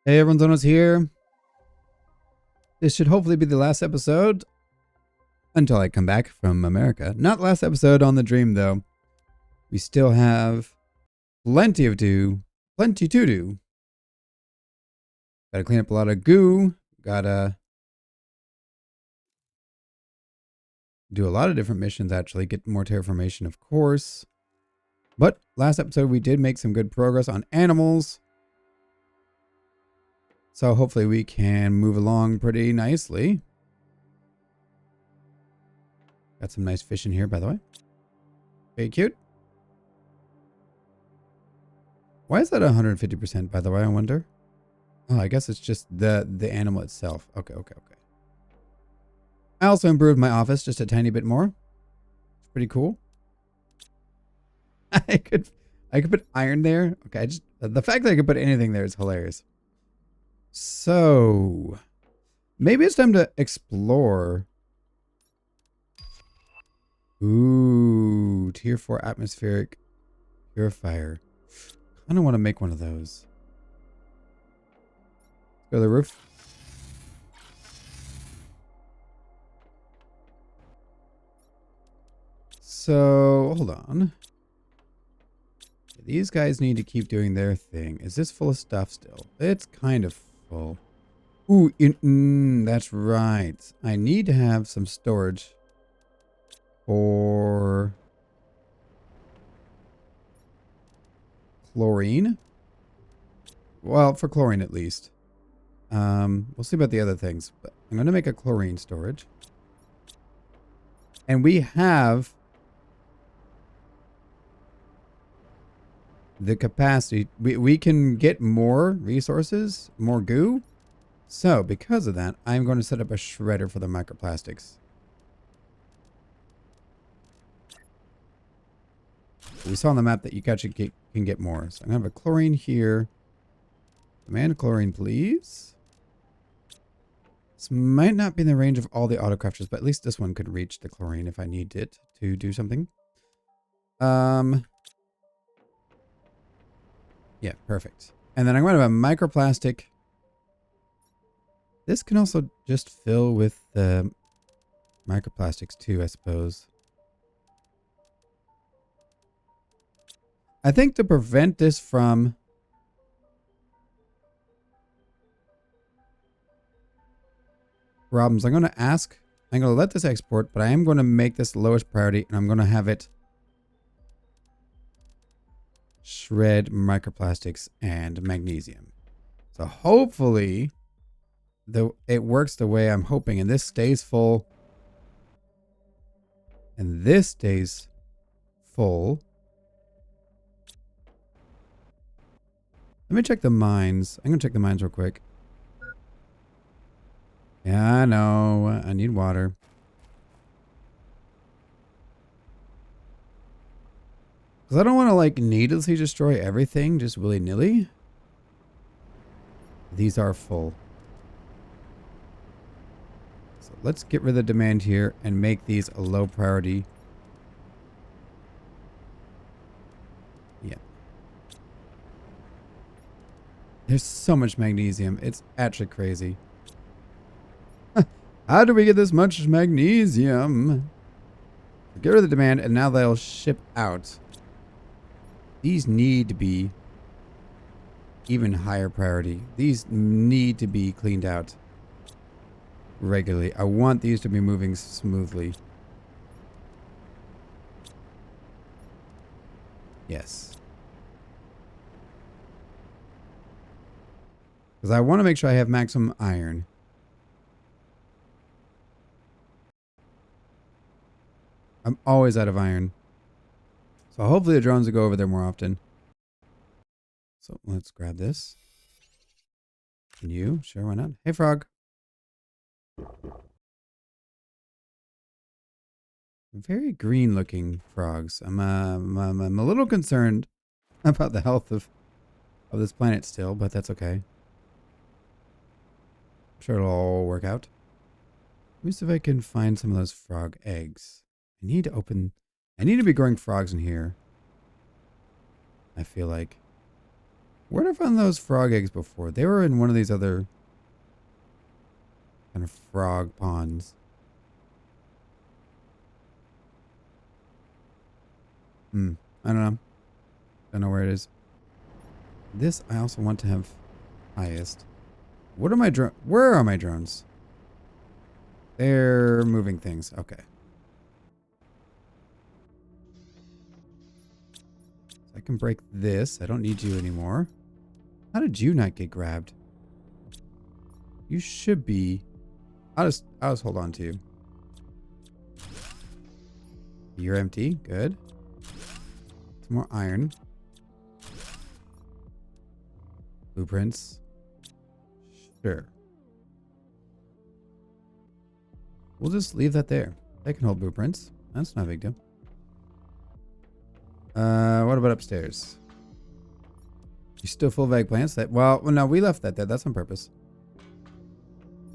Hey everyone, Zhonos here. This should hopefully be the last episode until I come back from America. Not last episode on the dream though. We still have plenty to do. Gotta clean up a lot of goo. Gotta do a lot of different missions actually. Get more terraformation, of course. But last episode we did make some good progress on animals. So hopefully we can move along pretty nicely. Got some nice fish in here, by the way. Very cute. Why is that 150%, by the way, I wonder? Oh, I guess it's just the animal itself. Okay. I also improved my office just a tiny bit more. It's pretty cool. I could put iron there. Okay, the fact that I could put anything there is hilarious. So, maybe it's time to explore. Ooh, tier 4 atmospheric purifier. I don't want to make one of those. Go to the roof. So, hold on. These guys need to keep doing their thing. Is this full of stuff still? It's kind of full. Ooh, that's right. I need to have some storage for chlorine. Well, for chlorine at least. We'll see about the other things, but I'm going to make a chlorine storage. And we have the capacity. We can get more resources, more goo. So because of that, I'm going to set up a shredder for the microplastics. We saw on the map that you actually can get more. So I'm going to have a chlorine here. Demand chlorine, please. This might not be in the range of all the autocrafters, but at least this one could reach the chlorine if I need it to do something. Yeah, perfect. And then I'm going to have a microplastic. This can also just fill with the microplastics too, I suppose. I think to prevent this from problems, I'm going to let this export, but I am going to make this lowest priority and I'm going to have it shred microplastics and magnesium. So hopefully it works the way I'm hoping, and this stays full and this stays full. Let me check the mines. I'm going to check the mines real quick. Yeah, I know. I need water. Because I don't want to like needlessly destroy everything just willy-nilly. These are full. So let's get rid of the demand here and make these a low priority. Yeah. There's so much magnesium. It's actually crazy. How do we get this much magnesium? Get rid of the demand and now they'll ship out. These need to be even higher priority. These need to be cleaned out regularly. I want these to be moving smoothly. Yes. Because I want to make sure I have maximum iron. I'm always out of iron. So hopefully the drones will go over there more often. So let's grab this. And you? Sure, why not? Hey, frog. Very green looking frogs. I'm a little concerned about the health of this planet still, but that's okay. I'm sure it'll all work out. Let me see if I can find some of those frog eggs. I need to be growing frogs in here. I feel like. Where did I find those frog eggs before? They were in one of these other kind of frog ponds. I don't know. Don't know where it is. This I also want to have highest. What are my drone? Where are my drones? They're moving things. Okay. So I can break this. I don't need you anymore. How did you not get grabbed? You should be. I'll just hold on to you. You're empty. Good. Some more iron. Blueprints. Sure. We'll just leave that there. They can hold blueprints. That's not a big deal. What about upstairs? You still full of eggplants? Well, no, we left that there. That's on purpose.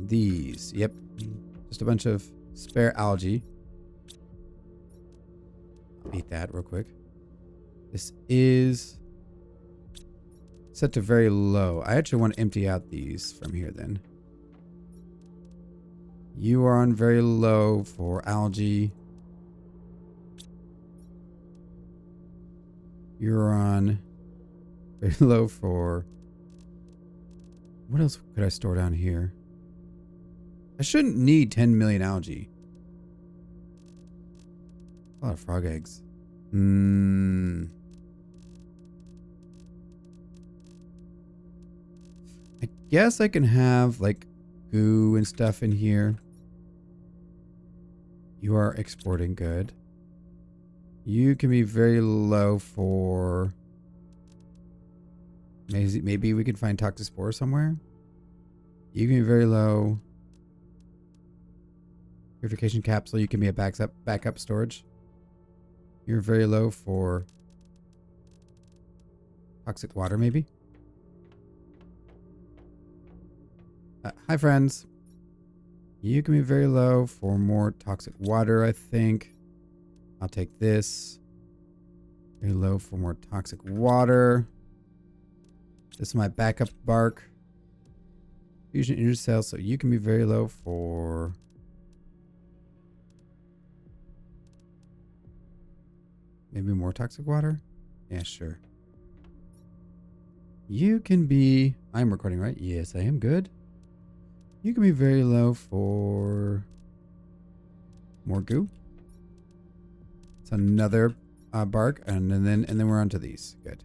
These. Yep. Just a bunch of spare algae. I'll eat that real quick. This is set to very low. I actually want to empty out these from here then. You are on very low for algae. You're on very low for... What else could I store down here? I shouldn't need 10 million algae. A lot of frog eggs. I guess I can have like goo and stuff in here. You are exporting. Good. You can be very low for... Maybe we can find toxospore somewhere. You can be very low. Purification capsule. You can be a backup storage. You're very low for toxic water, maybe. Hi, friends. You can be very low for more toxic water, I think. I'll take this. Very low for more toxic water. This is my backup bark. Fusion intercell, so you can be very low for... Maybe more toxic water? Yeah, sure. You can be... I'm recording, right? Yes, I am. Good. You can be very low for... More goo. It's another bark, and then we're onto these. Good.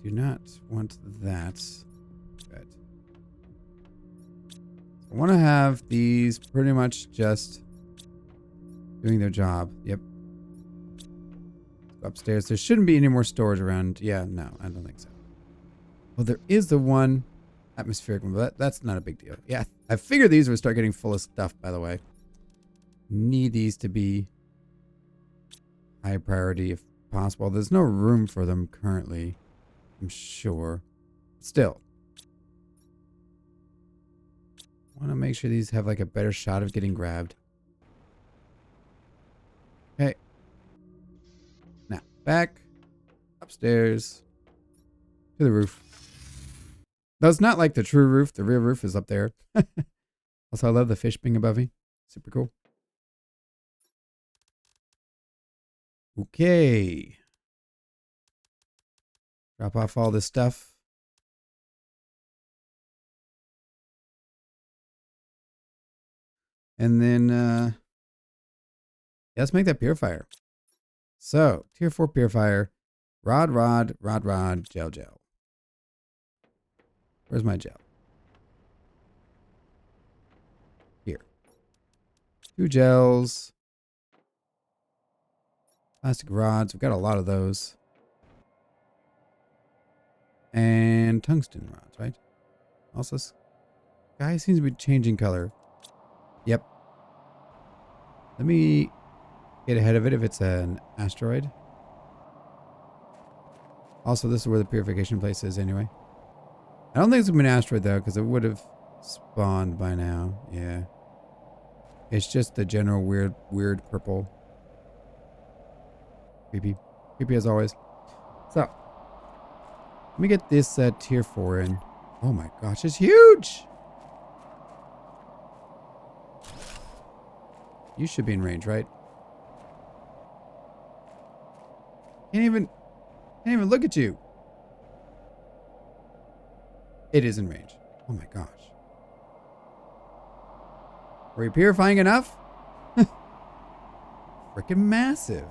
Do not want that. Good. I want to have these pretty much just doing their job. Yep. Upstairs. There shouldn't be any more storage around. Yeah, no, I don't think so. Well, there is the one atmospheric one, but that's not a big deal. Yeah, I figured these would start getting full of stuff, by the way. Need these to be high priority if possible. There's no room for them currently, I'm sure. Still. Want to make sure these have like a better shot of getting grabbed. Okay. Now, back upstairs to the roof. That's not like the true roof. The real roof is up there. Also, I love the fish being above me. Super cool. Okay. Drop off all this stuff. And then, yeah, let's make that purifier. So, tier 4 purifier. Rod, gel. Where's my gel? Here. 2 gels. Plastic rods. We've got a lot of those. And tungsten rods, right? Also, this guy seems to be changing color. Yep. Let me get ahead of it if it's an asteroid. Also, this is where the purification place is anyway. I don't think it's an asteroid though, because it would have spawned by now. Yeah. It's just the general weird purple. Creepy. Creepy as always. So, let me get this tier 4 in. Oh my gosh, it's huge! You should be in range, right? Can't even look at you. It is in range. Oh my gosh. Are we purifying enough? Freaking massive.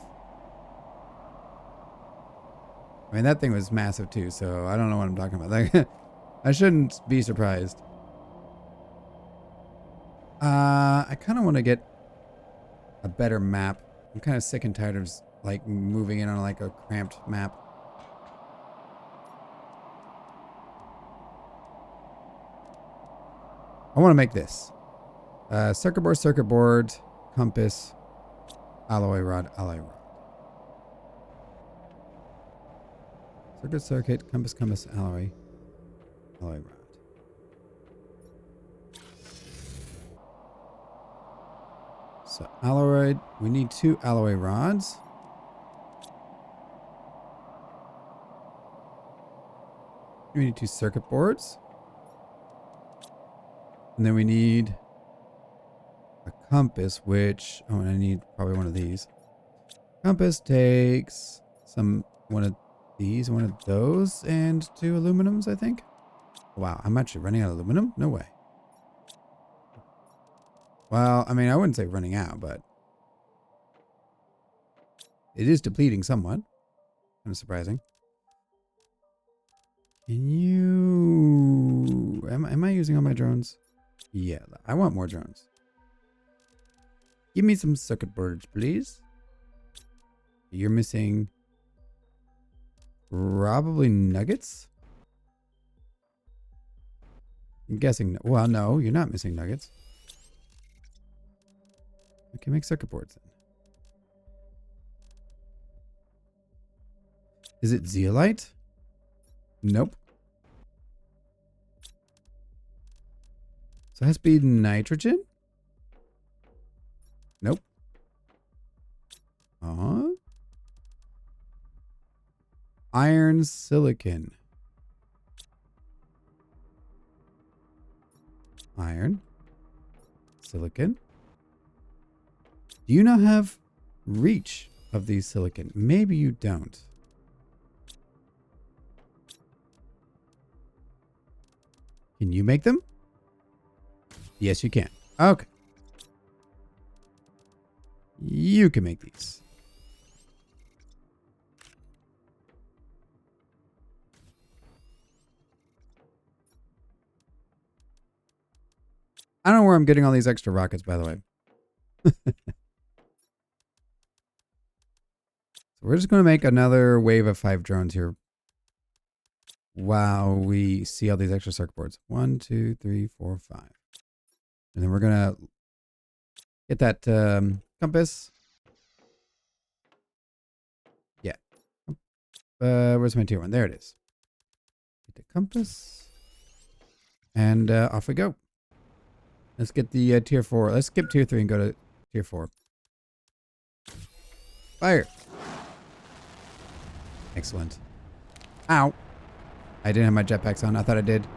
I mean, that thing was massive too, so I don't know what I'm talking about. Like, I shouldn't be surprised. I kind of want to get a better map. I'm kind of sick and tired of like moving in on like a cramped map. I want to make this. Circuit board, compass, alloy rod, alloy rod. Circuit, compass, alloy rod. So alloy, we need 2 alloy rods. We need 2 circuit boards. And then we need a compass, which, oh, and I need probably one of these. Compass takes one of these, one of those, and 2 aluminums, I think. Wow, I'm actually running out of aluminum? No way. Well, I mean, I wouldn't say running out, but it is depleting somewhat. Kind of surprising. Can you... Am I using all my drones? Yeah, I want more drones. Give me some circuit boards, please. You're missing... probably nuggets? I'm guessing... Well, no, you're not missing nuggets. Okay, make circuit boards then. Is it zeolite? Nope. So it has to be nitrogen? Nope. Iron silicon. Iron. Silicon. Do you not have reach of these silicon? Maybe you don't. Can you make them? Yes, you can. Okay. You can make these. I don't know where I'm getting all these extra rockets, by the way. So we're just going to make another wave of 5 drones here while we see all these extra circuit boards. 1, 2, 3, 4, 5. And then we're going to get that compass. Yeah. Where's my tier 1? There it is. Get the compass. And off we go. Let's get the tier 4. Let's skip tier 3 and go to tier 4. Fire. Excellent. Ow. I didn't have my jetpacks on. I thought I did.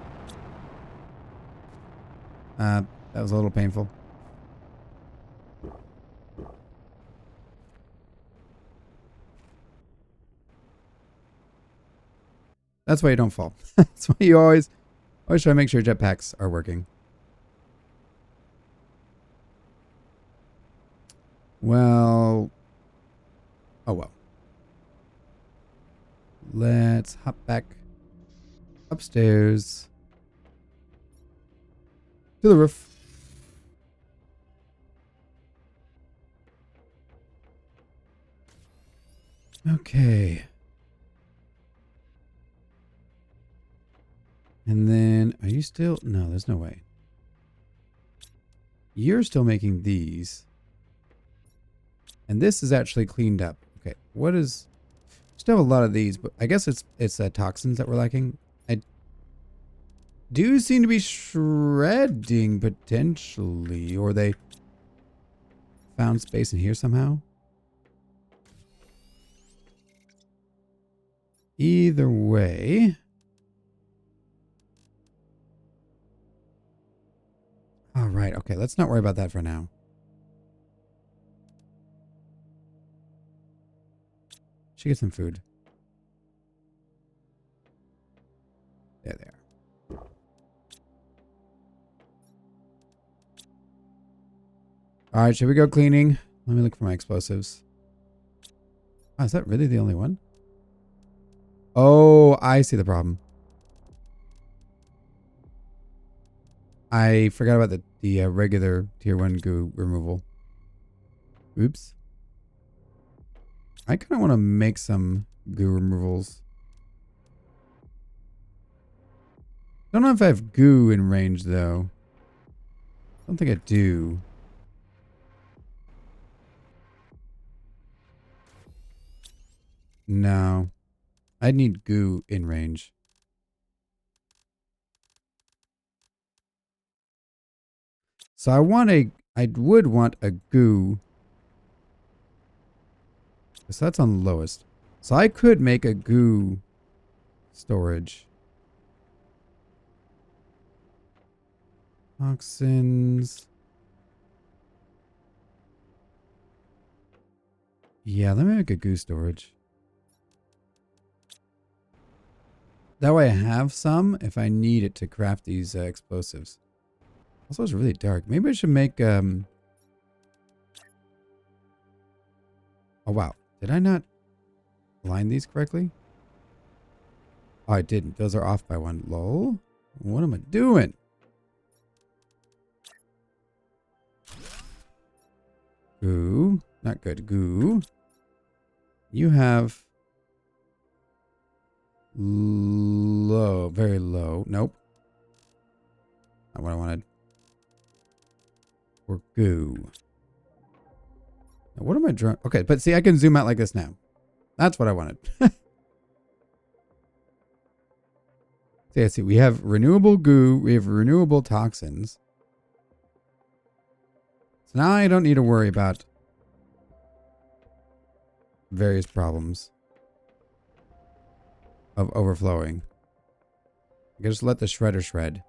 That was a little painful. That's why you don't fall. That's why you always try to make sure jetpacks are working. Well. Oh well. Let's hop back upstairs to the roof. Okay. And then, are you still? No, there's no way. You're still making these. And this is actually cleaned up. Okay, what is... Still have a lot of these, but I guess it's toxins that we're lacking. I do seem to be shredding potentially, or they found space in here somehow. Either way. All right. Okay. Let's not worry about that for now. Should get some food. There they are. All right. Should we go cleaning? Let me look for my explosives. Oh, is that really the only one? Oh, I see the problem. I forgot about the regular tier 1 goo removal. Oops. I kind of want to make some goo removals. Don't know if I have goo in range, though. I don't think I do. No. I need goo in range. So I would want a goo. So that's on the lowest. So I could make a goo storage. Toxins. Yeah, let me make a goo storage. That way I have some if I need it to craft these explosives. Also, it's really dark. Maybe I should make... Oh, wow. Did I not line these correctly? Oh, I didn't. Those are off by one. Lol. What am I doing? Goo. Not good. Goo. You have... Low. Very low. Nope. Not what I wanted. Or goo. Now, what am I drawing? Okay, but see, I can zoom out like this now. That's what I wanted. See, I see. We have renewable goo. We have renewable toxins. So now I don't need to worry about various problems of overflowing. I can just let the shredder shred.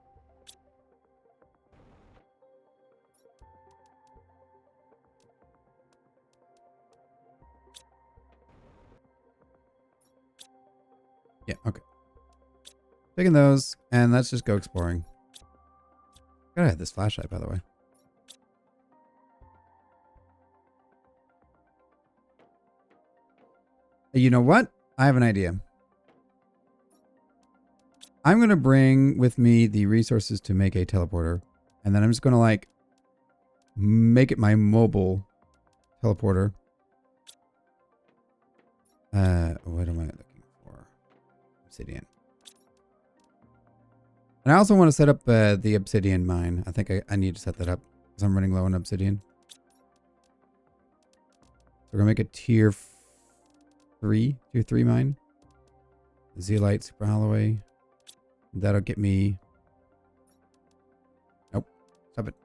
Yeah, okay. Taking those, and let's just go exploring. Gotta have this flashlight, by the way. You know what? I have an idea. I'm going to bring with me the resources to make a teleporter. And then I'm just going to, like, make it my mobile teleporter. What am I looking for? Obsidian. And I also want to set up the obsidian mine. I think I need to set that up because I'm running low on obsidian. We're going to make a tier 3 mine. Zeolite, Super Holloway. That'll get me... Nope. Stop it.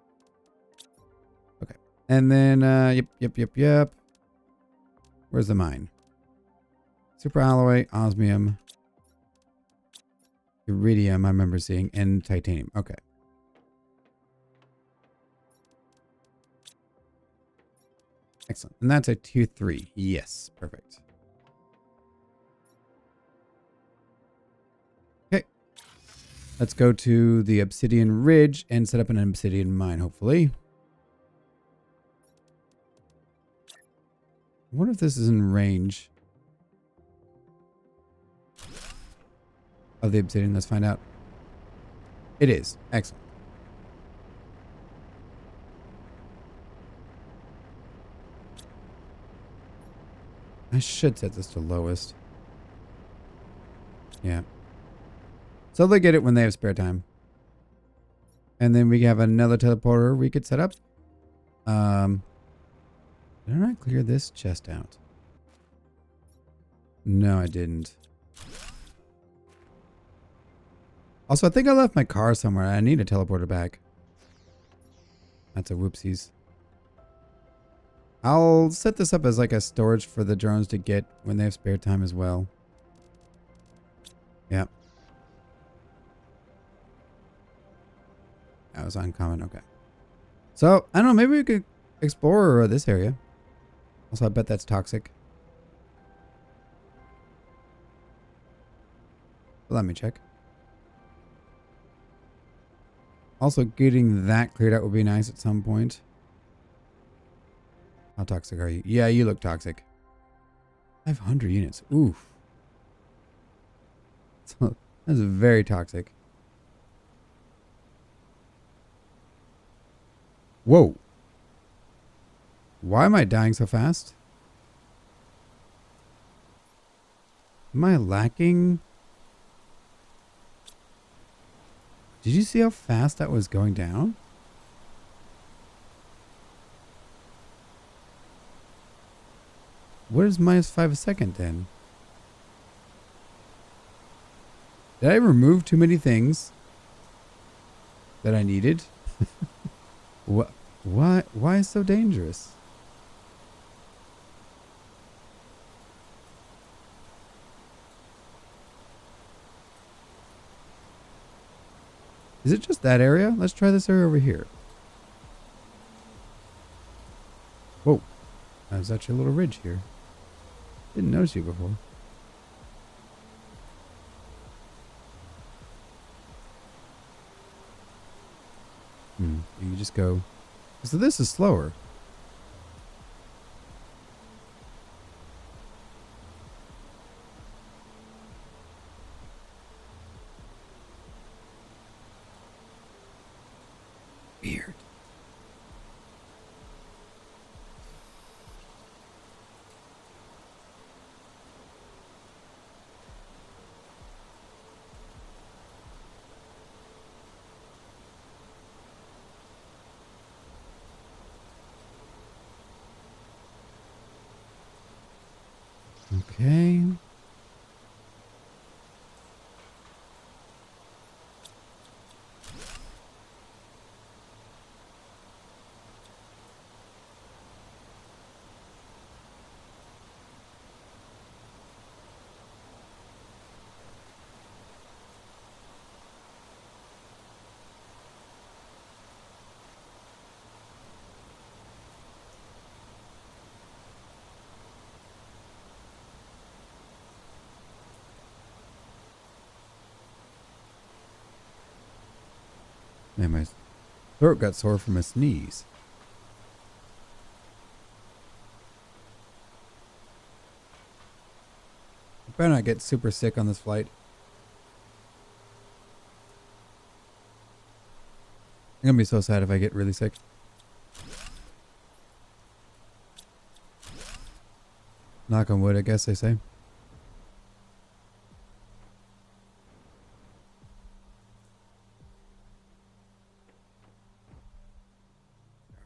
Okay. And then, yep. Where's the mine? Super Holloway, Osmium, Iridium, I remember seeing, and Titanium. Okay. Excellent. And that's a tier 3. Yes. Perfect. Okay. Let's go to the Obsidian Ridge and set up an obsidian mine, hopefully. I wonder if this is in range of the obsidian. Let's find out. It is. Excellent. I should set this to lowest. Yeah. So they get it when they have spare time. And then we have another teleporter we could set up. Did I not clear this chest out? No, I didn't. Also, I think I left my car somewhere. I need a teleporter back. That's a whoopsies. I'll set this up as like a storage for the drones to get when they have spare time as well. Yeah. That was uncommon. Okay. So, I don't know. Maybe we could explore this area. Also, I bet that's toxic. Let me check. Also, getting that cleared out would be nice at some point. How toxic are you? Yeah, you look toxic. 500 units. Oof. So, that's very toxic. Whoa. Why am I dying so fast? Am I lacking? Did you see how fast that was going down? What is -5 a second then? Did I remove too many things that I needed? What? Why is it so dangerous? Is it just that area? Let's try this area over here. Whoa. There's actually a little ridge here. Didn't notice you before. You just go. So this is slower. Weird. Okay. Man, my throat got sore from a sneeze. I better not get super sick on this flight. I'm gonna be so sad if I get really sick. Knock on wood, I guess they say.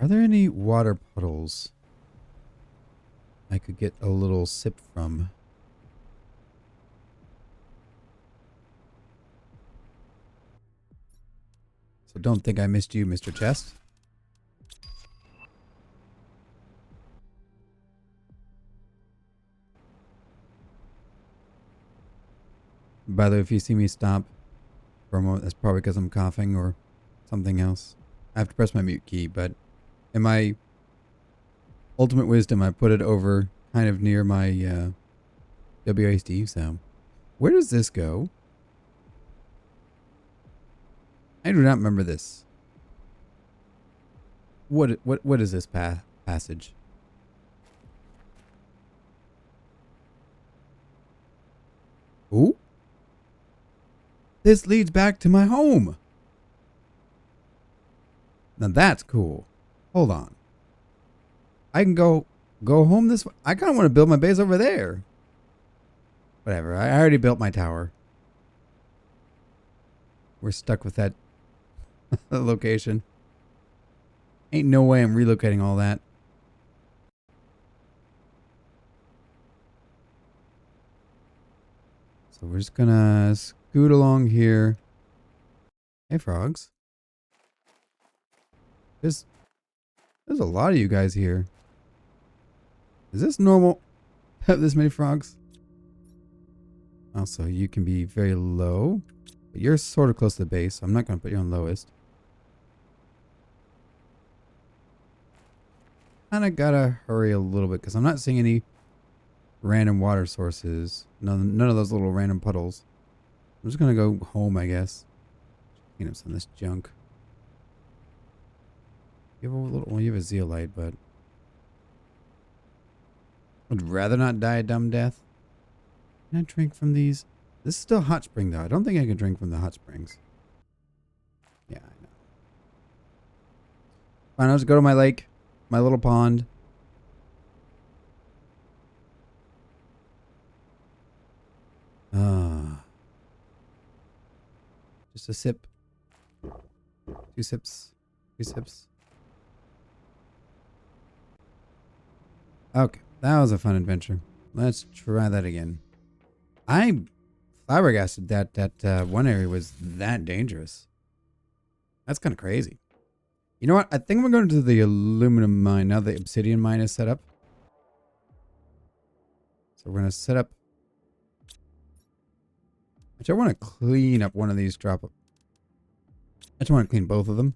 Are there any water puddles I could get a little sip from? So don't think I missed you, Mr. Chest. By the way, if you see me stop for a moment, that's probably because I'm coughing or something else. I have to press my mute key, but in my ultimate wisdom, I put it over kind of near my WASD, so where does this go? I do not remember this. What is this passage? Ooh. This leads back to my home. Now that's cool. Hold on. I can go home this way. I kind of want to build my base over there. Whatever. I already built my tower. We're stuck with that location. Ain't no way I'm relocating all that. So we're just gonna scoot along here. Hey, frogs. There's a lot of you guys here. Is this normal? Have this many frogs? Also, you can be very low. But you're sort of close to the base, so I'm not going to put you on lowest. Kind of gotta hurry a little bit because I'm not seeing any random water sources. None of those little random puddles. I'm just going to go home, I guess. Clean up some of this junk. You have a little, well, you have a zeolite, but I'd rather not die a dumb death. Can I drink from these? This is still hot spring, though. I don't think I can drink from the hot springs. Yeah, I know. Fine, I'll just go to my lake, my little pond. Just a sip. 2 sips. 3 sips. Okay, that was a fun adventure. Let's try that again. I'm flabbergasted that one area was that dangerous. That's kind of crazy. You know what? I think we're going to the aluminum mine now the obsidian mine is set up. So we're going to set up. Actually, I want to clean up one of these drop. I just want to clean both of them.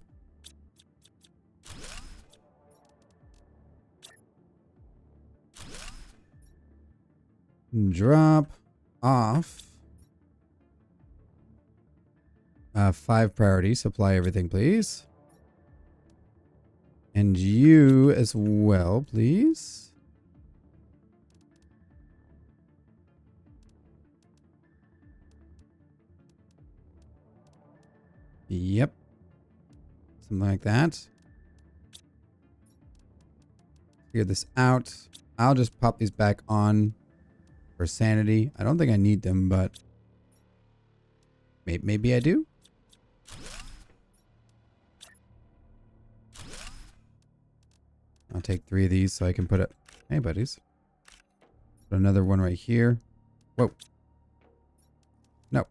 Drop off 5 priority. Supply everything, please. And you as well, please. Yep. Something like that. Figure this out. I'll just pop these back on for sanity. I don't think I need them, but maybe I do. I'll take 3 of these so I can put it. Hey, buddies. Put another one right here. Whoa. No.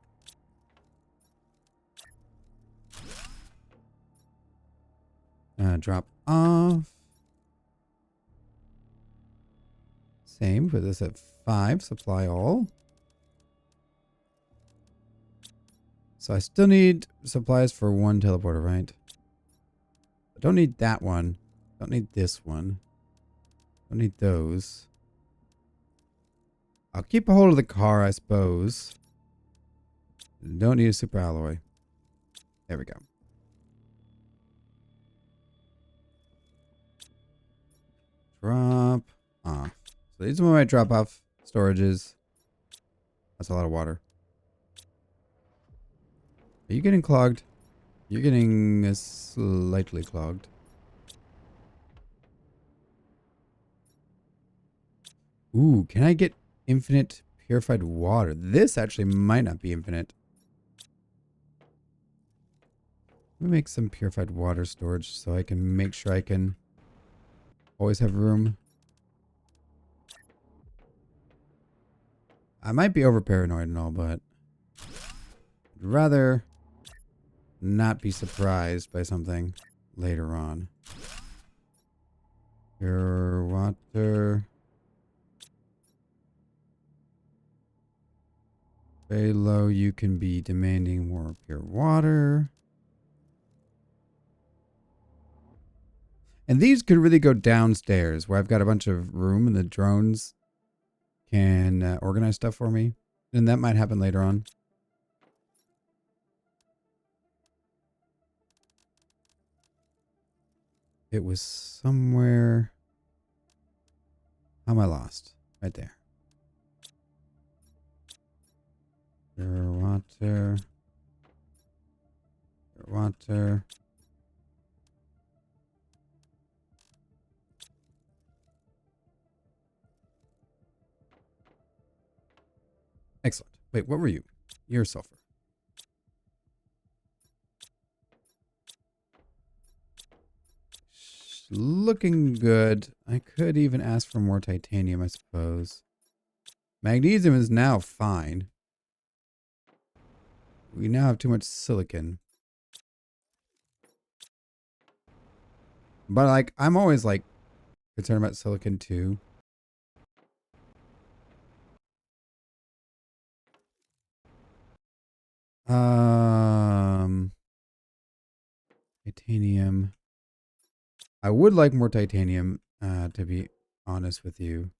Drop off. Same. Put this at 5. Supply all. So I still need supplies for 1 teleporter, right? I don't need that one. Don't need this one. Don't need those. I'll keep a hold of the car, I suppose. Don't need a super alloy. There we go. Drop off. So these are my drop off storages. That's a lot of water. Are you getting clogged? You're getting slightly clogged. Ooh, can I get infinite purified water? This actually might not be infinite. Let me make some purified water storage so I can make sure I can always have room. I might be over paranoid and all, but I'd rather not be surprised by something later on. Pure water. Very low, you can be demanding more pure water. And these could really go downstairs where I've got a bunch of room and the drones can organize stuff for me. And that might happen later on. It was somewhere. How am I lost? Right there. Pure water. Pure water. Excellent. Wait, what were you? You're sulfur. Looking good. I could even ask for more titanium, I suppose. Magnesium is now fine. We now have too much silicon. But like, I'm always like concerned about silicon too. Titanium. I would like more titanium, to be honest with you.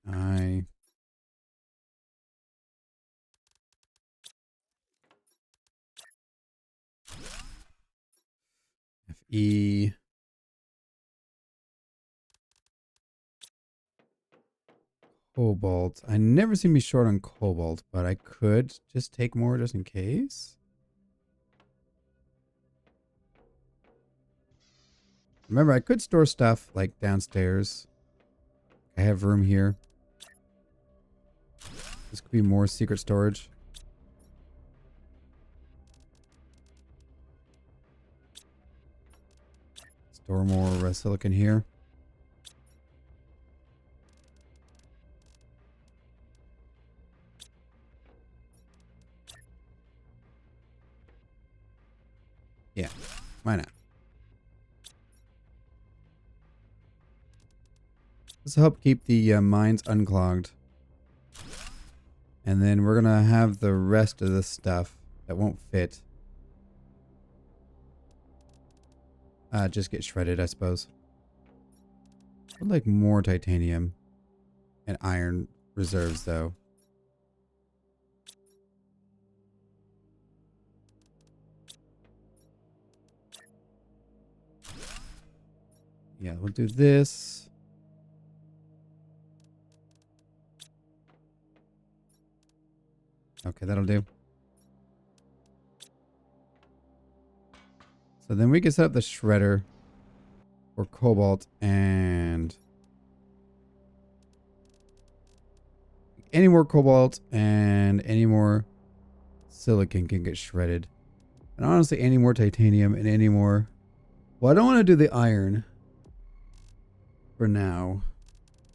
I FE. Cobalt. I never seem to be short on cobalt, but I could just take more just in case. Remember, I could store stuff like downstairs. I have room here. This could be more secret storage. Store more silicon here. Yeah, why not? This will help keep the mines unclogged. And then we're going to have the rest of this stuff that won't fit. Just get shredded, I suppose. I'd like more titanium and iron reserves, though. Yeah, we'll do this. Okay, that'll do. So then we can set up the shredder for cobalt, and any more cobalt and any more silicon can get shredded. And honestly, any more titanium and any more... Well, I don't want to do the iron for now.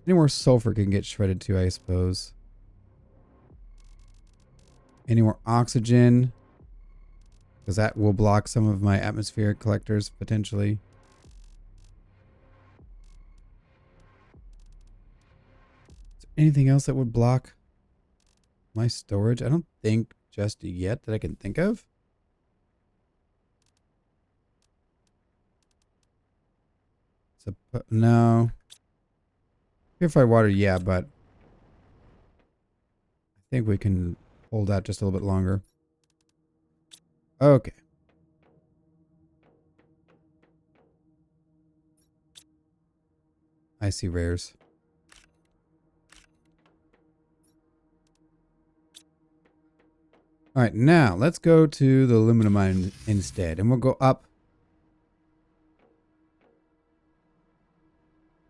Any more sulfur can get shredded too, I suppose. Any more oxygen, because that will block some of my atmospheric collectors potentially. Is there anything else that would block my storage? I don't think just yet that I can think of. So, no. Purified water, yeah, but I think we can hold out just a little bit longer. Okay. I see rares. All right, now let's go to the aluminum mine instead, and we'll go up.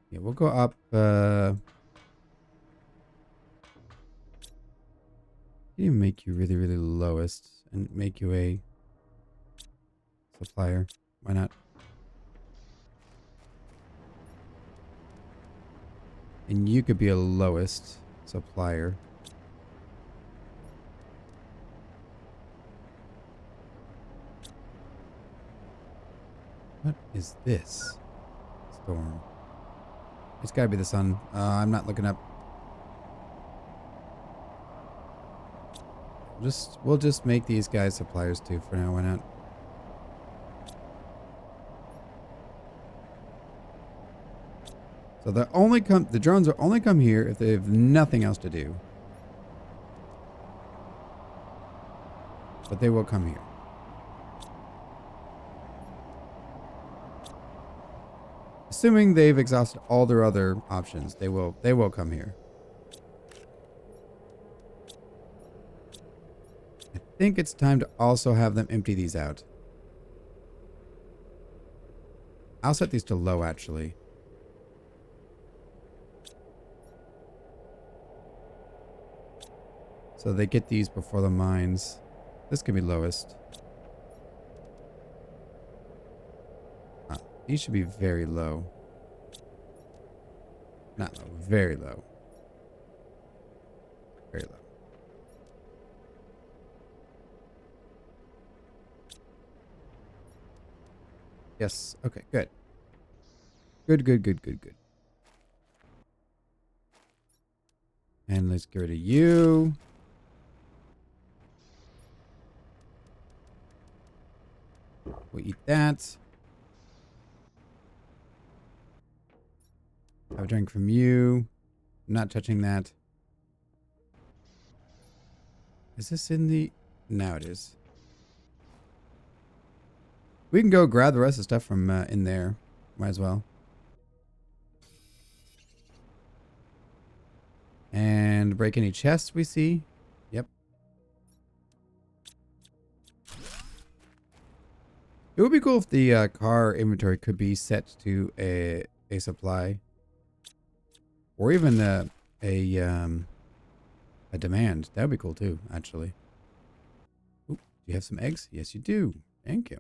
Yeah, we'll go up. Even make you really, really lowest and make you a supplier. Why not? And you could be a lowest supplier. What is this? Storm. It's gotta be the sun. I'm not looking up. We'll just make these guys suppliers too for now. Why not? So the drones will only come here if they have nothing else to do. But they will come here. Assuming they've exhausted all their other options, they will come here. I think it's time to also have them empty these out. I'll set these to low, actually. So they get these before the mines. This can be lowest. These should be very low. Not low, very low. Very low. Yes, okay, good. Good. And let's get rid of you. We'll eat that. Have a drink from you. I'm not touching that. Is this in the... Now it is. We can go grab the rest of the stuff from in there. Might as well. And break any chests we see. Yep. It would be cool if the car inventory could be set to a supply. Or even a demand. That would be cool too, actually. Ooh, do you have some eggs? Yes, you do. Thank you.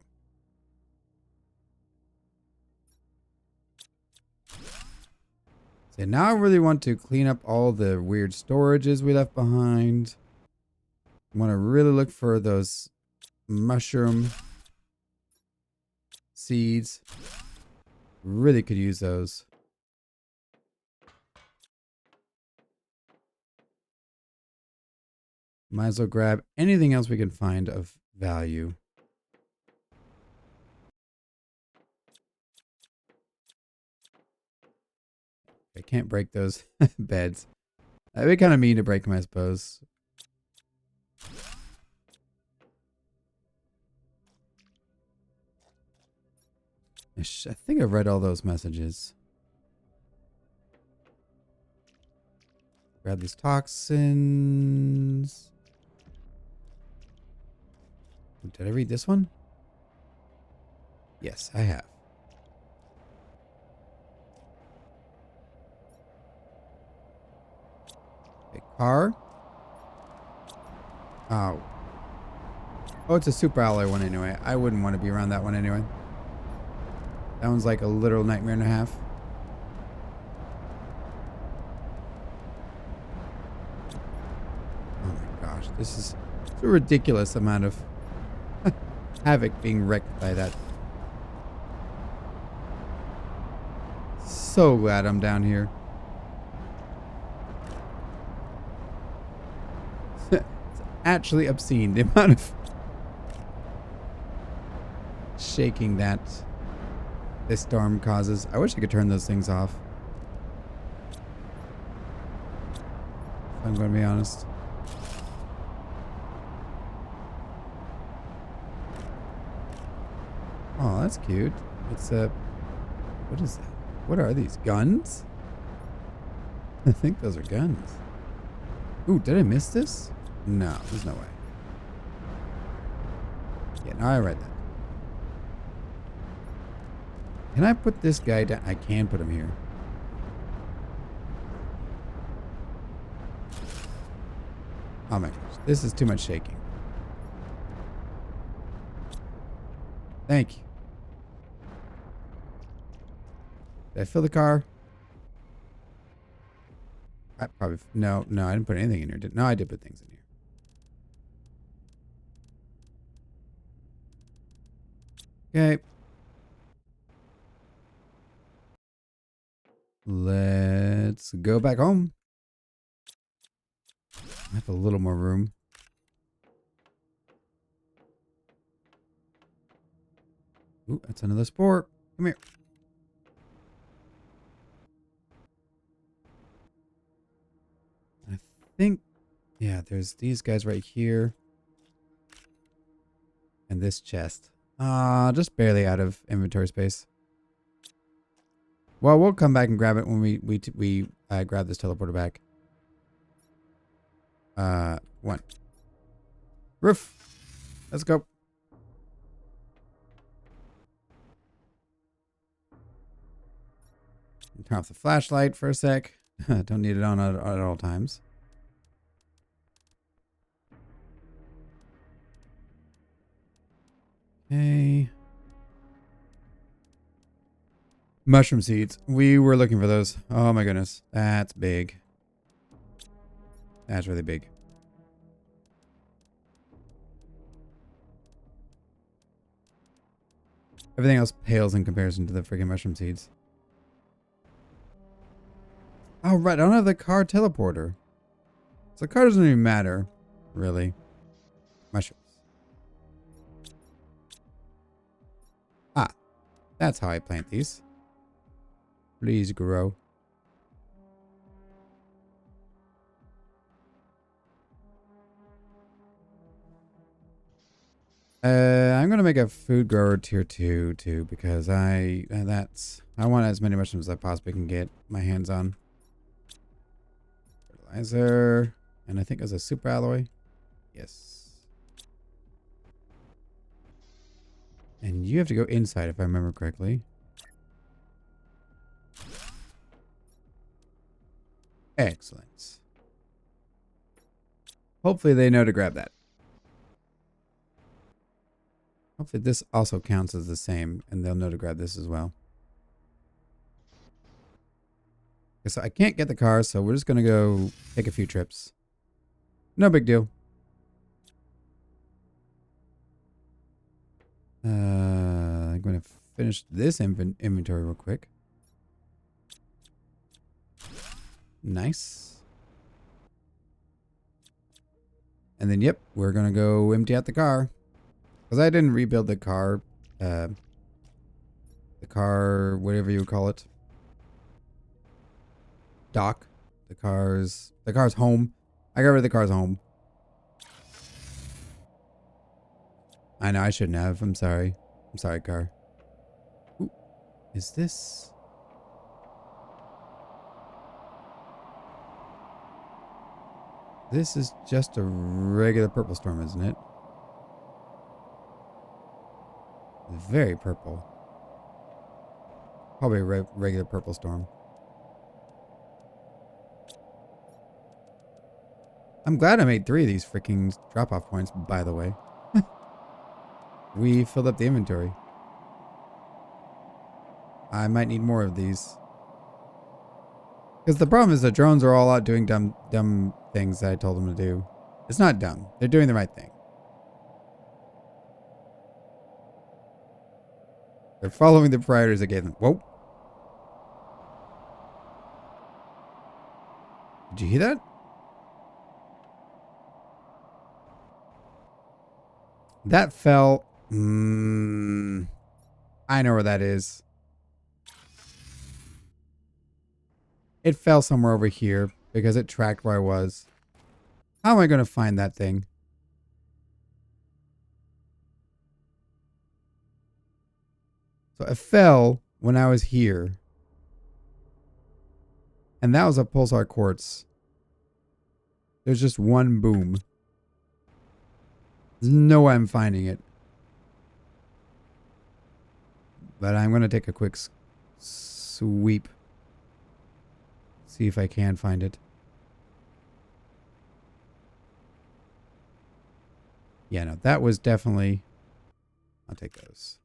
So now I really want to clean up all the weird storages we left behind. I want to really look for those mushroom seeds. Really could use those. Might as well grab anything else we can find of value. I can't break those beds. That'd be kind of mean to break them, I suppose. I think I've read all those messages. Grab these toxins. Did I read this one? Yes, I have. A car. Oh. Oh, it's a super alloy one anyway. I wouldn't want to be around that one anyway. That one's like a literal nightmare and a half. Oh my gosh. This is a ridiculous amount of havoc being wrecked by that. So glad I'm down here. It's actually obscene, the amount of shaking that this storm causes. I wish I could turn those things off. If I'm going to be honest. Oh, that's cute. It's a... What is that? What are these? Guns? I think those are guns. Ooh, did I miss this? No, there's no way. Yeah, no, I read that. Can I put this guy down? I can put him here. Oh my gosh, this is too much shaking. Thank you. Did I fill the car? I probably... No, I didn't put anything in here. No, I did put things in here. Okay. Let's go back home. I have a little more room. Ooh, that's another spore. Come here. I think... Yeah, there's these guys right here. And this chest. Just barely out of inventory space. Well, we'll come back and grab it when we grab this teleporter back. One. Roof. Let's go. Turn off the flashlight for a sec. Don't need it on at all times. Okay. Mushroom seeds. We were looking for those. Oh my goodness. That's big. That's really big. Everything else pales in comparison to the freaking mushroom seeds. Oh, right. I don't have the car teleporter. So the car doesn't even matter, really. Mushrooms. Ah, that's how I plant these. Please grow. I'm gonna make a food grower tier 2 too, because I want as many mushrooms as I possibly can get my hands on. Fertilizer, and I think as a super alloy. Yes. And you have to go inside if I remember correctly. Excellent. Hopefully they know to grab that. Hopefully this also counts as the same and they'll know to grab this as well. Okay, so I can't get the car, so we're just going to go take a few trips. No big deal. I'm going to finish this inventory real quick. Nice. And then, yep, we're going to go empty out the car. Because I didn't rebuild the car, whatever you would call it. Dock. The car's home. I got rid of the car's home. I know I shouldn't have. I'm sorry. I'm sorry, car. Ooh, is this? This is just a regular purple storm, isn't it? Very purple. Probably a regular purple storm. I'm glad I made 3 of these freaking drop-off points, by the way. We filled up the inventory. I might need more of these. Because the problem is the drones are all out doing dumb things that I told them to do. It's not dumb. They're doing the right thing. They're following the priorities I gave them. Whoa. Did you hear that? That fell. I know where that is. It fell somewhere over here because it tracked where I was. How am I going to find that thing? So it fell when I was here. And that was a pulsar quartz. There's just one boom. There's no way I'm finding it. But I'm going to take a quick sweep. See if I can find it. Yeah, no, that was definitely... I'll take those.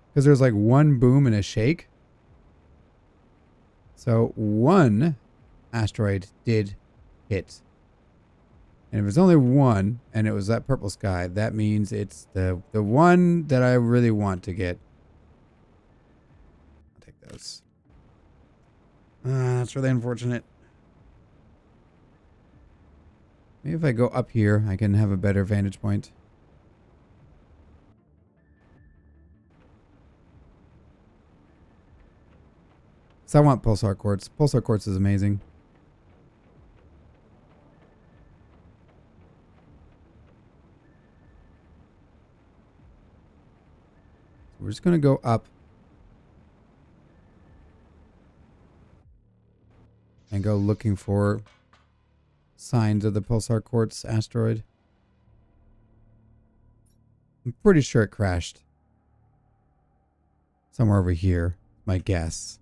Because there's like one boom and a shake. So one asteroid did hit. And if it's only one, and it was that purple sky, that means it's the one that I really want to get. I'll take those. That's really unfortunate. Maybe if I go up here, I can have a better vantage point. So I want pulsar quartz. Pulsar quartz is amazing. We're just going to go up. And go looking for signs of the pulsar quartz asteroid. I'm pretty sure it crashed. Somewhere over here, my guess.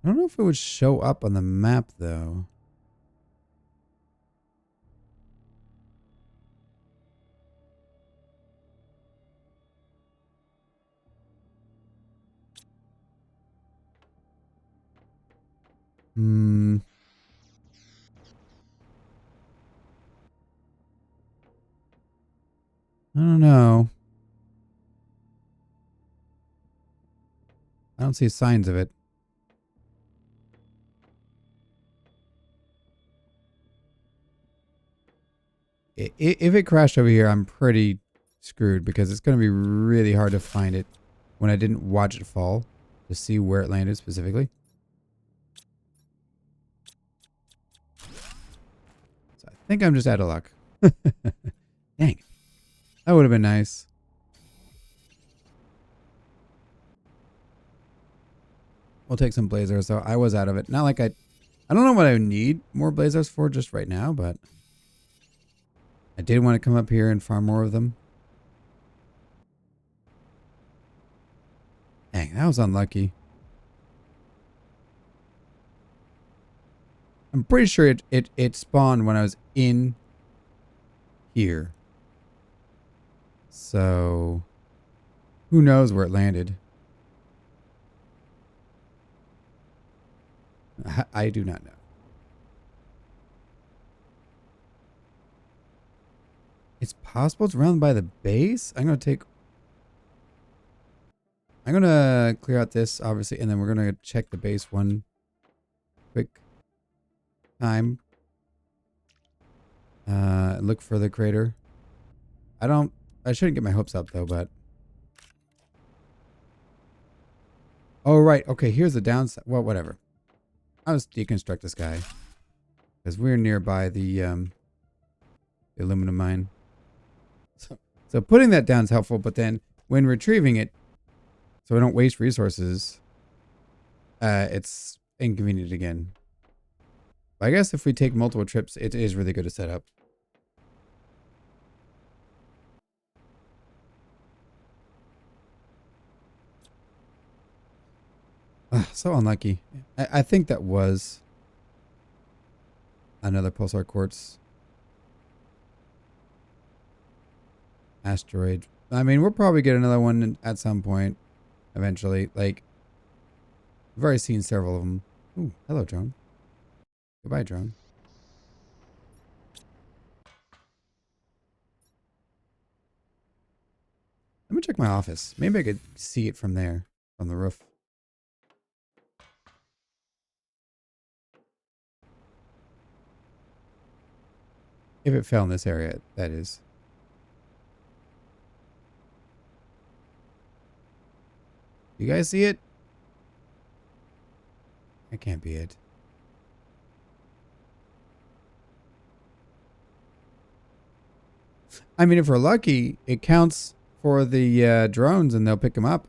I don't know if it would show up on the map, though. I don't know. I don't see signs of it. If it crashed over here, I'm pretty screwed because it's going to be really hard to find it when I didn't watch it fall to see where it landed specifically. So I think I'm just out of luck. Dang. That would have been nice. We'll take some blazers, though. I was out of it. Not like I don't know what I need more blazers for just right now, but I did want to come up here and farm more of them. Dang, that was unlucky. I'm pretty sure it spawned when I was in here. So who knows where it landed? I do not know. It's possible it's around by the base. I'm gonna clear out this obviously, and then we're gonna check the base one quick time. Look for the crater. I shouldn't get my hopes up though, but oh right, okay. Here's the downside. Well, whatever. I'll just deconstruct this guy because we're nearby the aluminum mine. So putting that down is helpful, but then when retrieving it, so we don't waste resources, it's inconvenient again. But I guess if we take multiple trips, it is really good to set up. So unlucky. I think that was another pulsar quartz asteroid. I mean, we'll probably get another one at some point eventually. Like, we've already seen several of them. Ooh, hello, drone. Goodbye, drone. Let me check my office. Maybe I could see it from there, from the roof. If it fell in this area, that is. You guys see it? That can't be it. I mean, if we're lucky, it counts for the drones and they'll pick them up.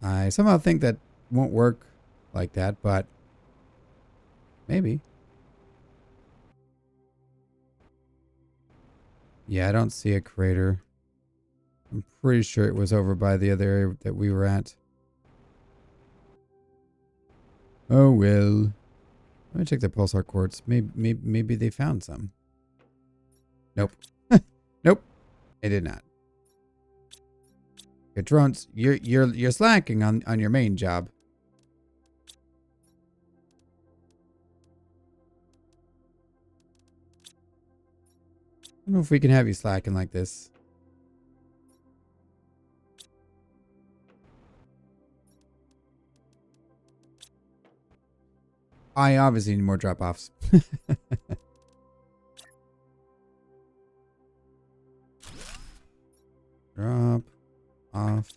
I somehow think that won't work like that, but maybe. Yeah, I don't see a crater. I'm pretty sure it was over by the other area that we were at. Oh well. Let me check the pulsar quartz. Maybe they found some. Nope. Nope. They did not. Your drones, you're slacking on your main job. I don't know if we can have you slacking like this. I obviously need more drop-offs. Drop off.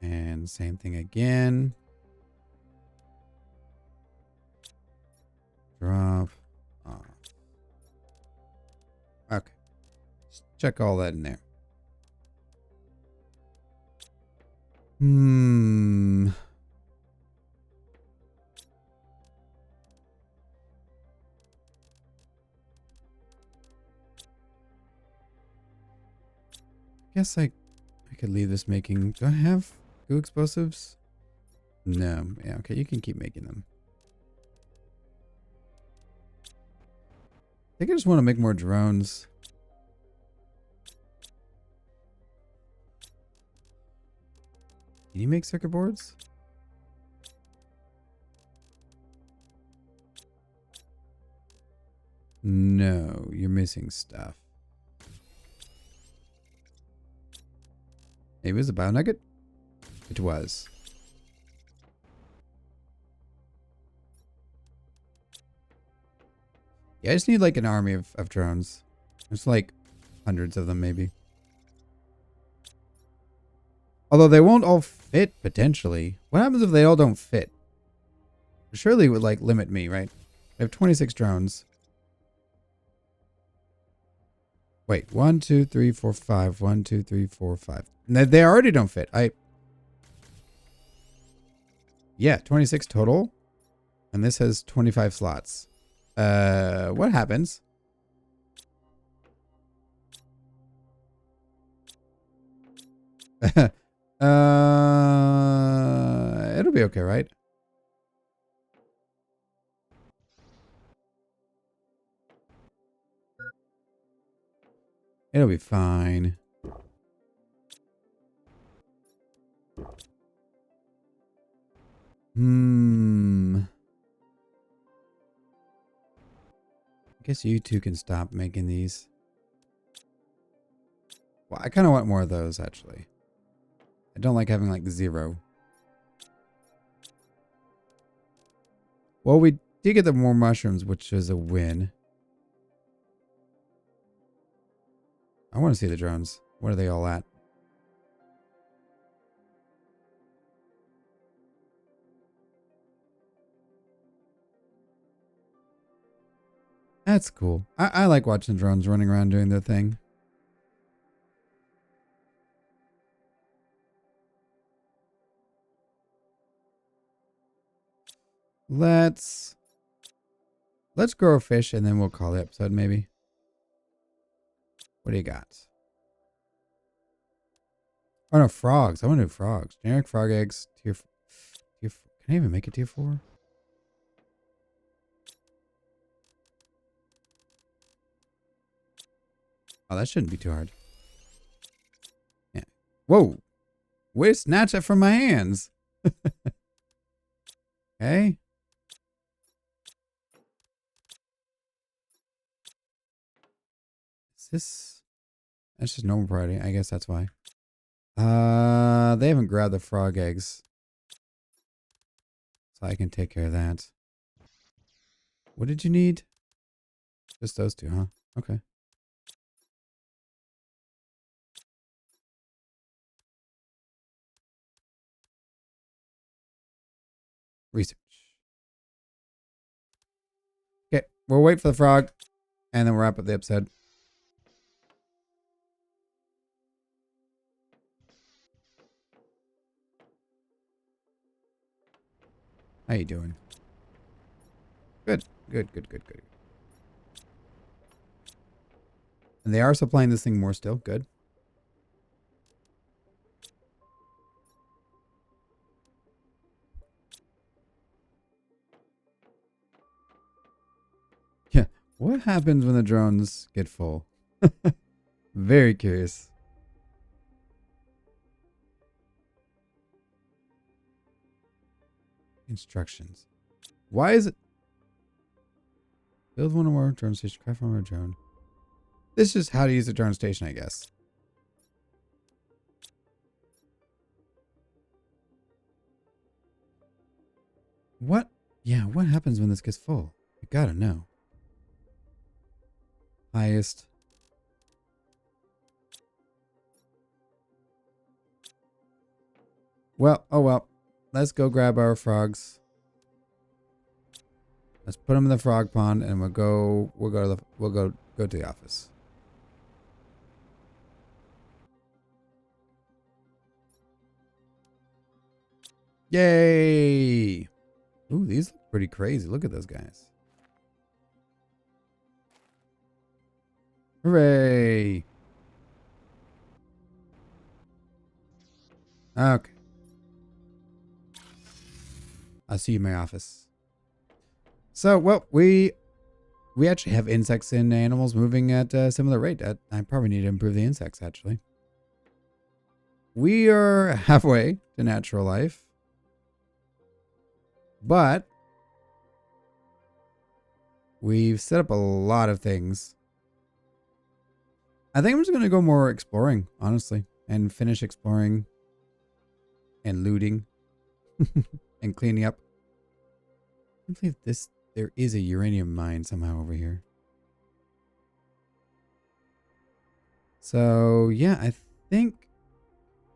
And same thing again. Drop off. Okay. Just check all that in there. Guess I could leave this making. Do I have goo explosives? No. Yeah, okay, you can keep making them. I think I just want to make more drones. Can you make circuit boards? No, you're missing stuff. Maybe it was a bio nugget? It was. Yeah, I just need like an army of drones. There's like hundreds of them maybe. Although they won't all fit, potentially. What happens if they all don't fit? Surely it would like limit me, right? I have 26 drones. Wait, 1, 2, 3, 4, 5. 1, 2, 3, 4, 5. They already don't fit. Yeah, 26 total. And this has 25 slots. What happens? It'll be okay, right? It'll be fine. I guess you two can stop making these. Well, I kind of want more of those, actually. I don't like having, like, 0. Well, we did get the more mushrooms, which is a win. I want to see the drones. What are they all at? That's cool. I like watching drones running around doing their thing. Let's grow a fish and then we'll call the episode maybe. What do you got? Oh no, frogs. I want to do frogs. Generic frog eggs. Tier 4. Can I even make it tier 4? Oh, that shouldn't be too hard. Yeah. Whoa. Way to snatch it from my hands. Okay. Is this... That's just normal priority. I guess that's why. They haven't grabbed the frog eggs. So I can take care of that. What did you need? Just those two, huh? Okay. Research. Okay, we'll wait for the frog, and then we'll wrap up the episode. How you doing? Good. Good. And they are supplying this thing more still. Good. Yeah. What happens when the drones get full? Very curious. Instructions. Why is it? Build one or more drone station. Craft one or more drone. This is how to use a drone station, I guess. What? Yeah, what happens when this gets full? You gotta know. Highest. Well, oh well. Let's go grab our frogs. Let's put them in the frog pond, and we'll go to the office. Yay! Ooh, these look pretty crazy. Look at those guys. Hooray! Okay. I'll see you in my office. So, well, we actually have insects and animals moving at a similar rate. I probably need to improve the insects, actually. We are halfway to natural life. But We've set up a lot of things. I think I'm just going to go more exploring, honestly, and finish exploring and looting and cleaning up. I believe there is a uranium mine somehow over here. So yeah, I think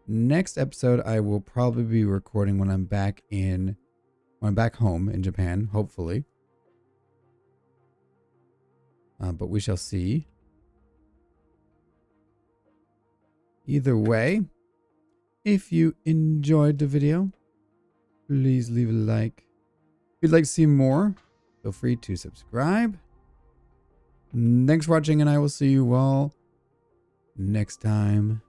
next episode I will probably be recording when I'm back home in Japan, hopefully. But we shall see. Either way, if you enjoyed the video, please leave a like. If you'd like to see more, feel free to subscribe. Thanks for watching, and I will see you all next time.